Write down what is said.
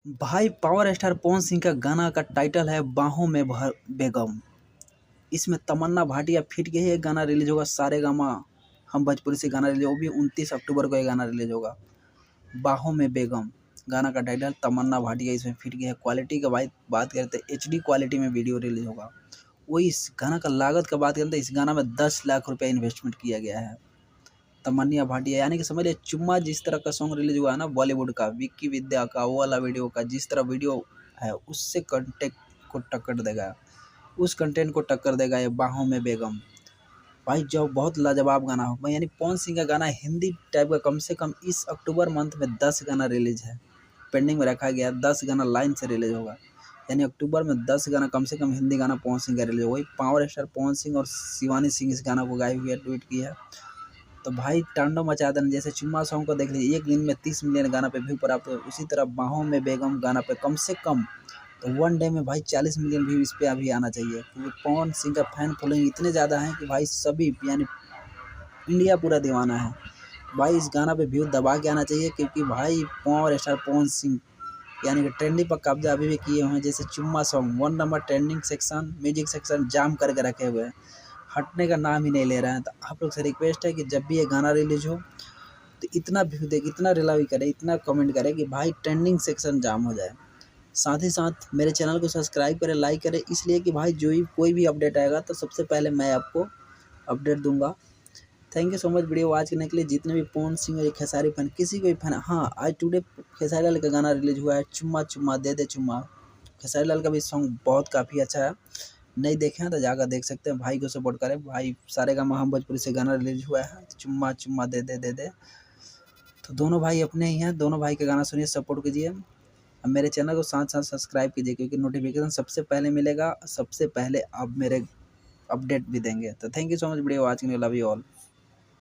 भाई power star Pawan Singh का गाना का टाइटल है बाहों में भर बेगम। इसमें तमन्ना भाटिया फिट गई है। गाना रिलीज होगा सारेगामा हम भोजपुरी से गाना रिलीज, वो भी 29 अक्टूबर को ये गाना रिलीज होगा। बाहों में बेगम गाना का टाइटल, तमन्ना भाटिया इसमें फिट गई है। क्वालिटी का भाई बात करते हैं HD क्वालिटी में वीडियो रिलीज होगा। वही इस गाना का लागत का बात करते हैं, इस गाना में 10 लाख रुपया इन्वेस्टमेंट किया गया है। तमन्ना भाटिया यानी कि समझ लिया चुम्मा जिस तरह का सॉन्ग रिलीज हुआ है ना बॉलीवुड का, विक्की विद्या का वो वाला वीडियो का जिस तरह वीडियो है उससे कंटेंट को टक्कर देगा, उस कंटेंट को टक्कर देगा ये बाहों में बेगम। भाई जो बहुत लाजवाब गाना होगा, यानी पवन सिंह का गाना हिंदी टाइप का कम से कम इस अक्टूबर मंथ में 10 गाना रिलीज है, पेंडिंग में रखा गया। 10 गाना लाइन से रिलीज होगा, यानी अक्टूबर में 10 गाना कम से कम हिंदी गाना पवन सिंह का रिलीज होगा। वही पावर स्टार पवन सिंह और शिवानी सिंह इस गाना को गाए हुए ट्वीट की है। तो भाई तांडव मचा देना। जैसे चुम्मा सॉन्ग को देख लीजिए, एक दिन में 30 मिलियन गाना पे व्यू प्राप्त हुए, उसी तरह बाहों में बेगम गाना पे कम से कम तो वन डे में भाई 40 मिलियन व्यू इस पे अभी आना चाहिए, क्योंकि पवन सिंह का फैन फॉलोइंग इतने ज़्यादा है कि भाई सभी यानी इंडिया पूरा दीवाना है। भाई इस गाना पे व्यू दबा के आना चाहिए, क्योंकि भाई पावर स्टार पवन सिंह यानी कि ट्रेंडिंग पर कब्जा अभी भी किए हुए हैं। जैसे चुम्मा song 1 number trending section, music section jam करके रखे हुए हैं, हटने का नाम ही नहीं ले रहे हैं। तो आप लोग से रिक्वेस्ट है कि जब भी ये गाना रिलीज हो तो इतना व्यू दे, इतना रिलावी करे, इतना कमेंट करे कि भाई ट्रेंडिंग सेक्शन जाम हो जाए। साथ ही साथ मेरे चैनल को सब्सक्राइब करें, लाइक करें, इसलिए कि भाई जो ही कोई भी अपडेट आएगा तो सबसे पहले मैं आपको अपडेट दूंगा। Thank you so much video watch करने के लिए। जितने भी पवन सिंह और खेसारी फैन, किसी को भी फैन, हाँ आज टुडे खेसारी लाल का गाना रिलीज हुआ है, चुम्मा चुम्मा दे दे चुम्मा। खेसारी लाल का भी सॉन्ग बहुत काफ़ी अच्छा है, नहीं देखे हैं तो जाकर देख सकते हैं। भाई को सपोर्ट करें। भाई सारेगामा हम भोजपुरी से गाना रिलीज हुआ है, चुम्मा चुम्मा दे दे दे दे। तो दोनों भाई अपने ही हैं, दोनों भाई का गाना सुनिए, सपोर्ट कीजिए। अब मेरे चैनल को साथ साथ सब्सक्राइब कीजिए, क्योंकि नोटिफिकेशन सबसे पहले मिलेगा, सबसे पहले आप मेरे अपडेट भी देंगे। तो thank you so much video watching, love you all.